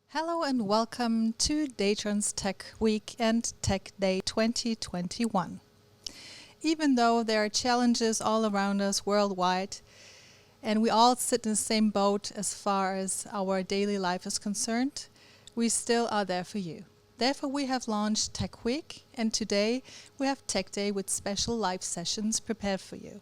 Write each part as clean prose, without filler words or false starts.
Hello and welcome to DATRON's Tech Week and Tech Day 2021. Even though there are challenges all around us worldwide, and we all sit in the same boat as far as our daily life is concerned, we still are there for you. Therefore, we have launched Tech Week, and today we have Tech Day with special live sessions prepared for you.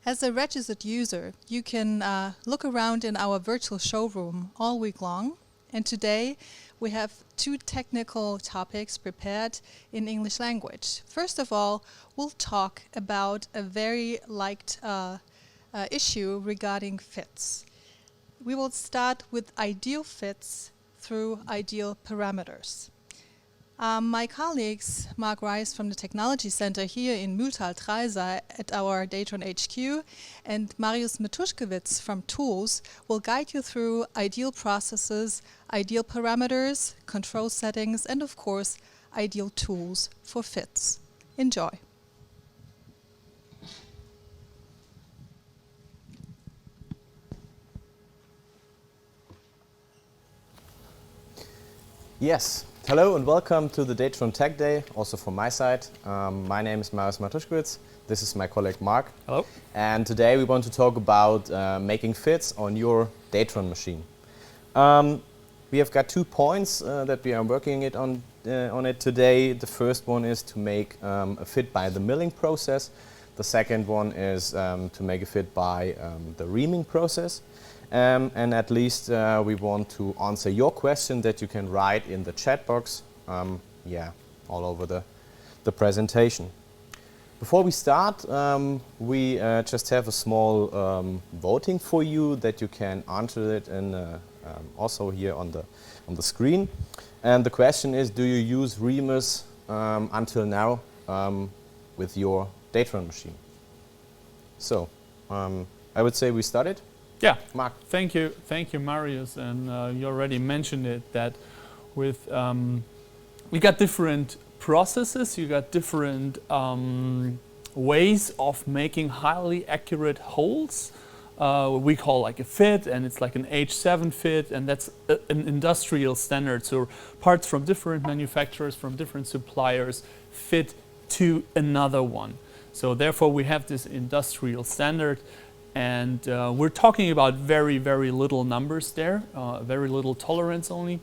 As a registered user, you can look around in our virtual showroom all week long. And today we have two technical topics prepared in English language. First of all, we'll talk about a very liked issue regarding fits. We will start with ideal fits through ideal parameters. My colleagues, Marc, Reis from the Technology Center here in Mühltal-Tralsa at our DATRON HQ and Marius Matuschkiewitz from Tools will guide you through ideal processes, ideal parameters, control settings, and of course, ideal tools for fits. Enjoy. Yes, hello and welcome to the DATRON Tech Day, also from my side. My name is Marius Matuschkiewitz. This is my colleague Marc. Hello. And today we want to talk about making fits on your DATRON machine. We have got 2 points that we are working on it today. The first one is to make a fit by the milling process. The second one is to make a fit by the reaming process. And at least we want to answer your question that you can write in the chat box, all over the presentation. Before we start, we just have a small voting for you that you can answer it in, also here on the screen. And the question is, do you use reamers until now with your DATRON machine? So, I would say we started. Yeah, Marc. Thank you, Marius. And you already mentioned it that with we got different processes, you got different ways of making highly accurate holes. We call like a fit, and it's like an H7 fit, and that's an industrial standard. So parts from different manufacturers, from different suppliers, fit to another one. So therefore, we have this industrial standard. And we're talking about very, very little numbers there, very little tolerance only.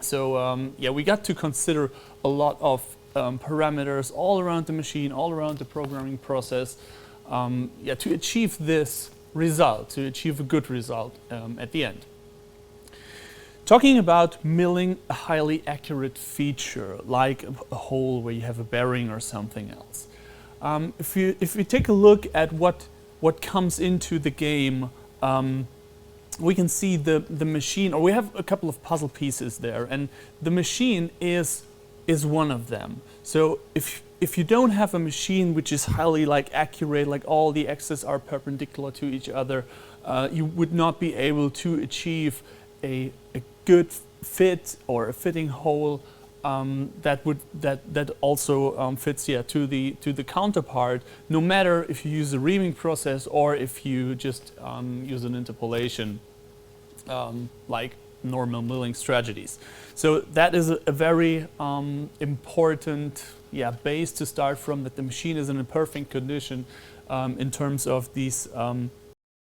So we got to consider a lot of parameters all around the machine, all around the programming process, to achieve this result, to achieve a good result at the end. Talking about milling a highly accurate feature, like a hole where you have a bearing or something else. If you take a look at what comes into the game, we can see the machine, or we have a couple of puzzle pieces there, and the machine is one of them. So if you don't have a machine which is highly accurate, like all the axes are perpendicular to each other, you would not be able to achieve a good fit or a fitting hole that also fits to the counterpart, no matter if you use a reaming process or if you just use an interpolation like normal milling strategies. So that is a very important base to start from, that the machine is in a perfect condition in terms of these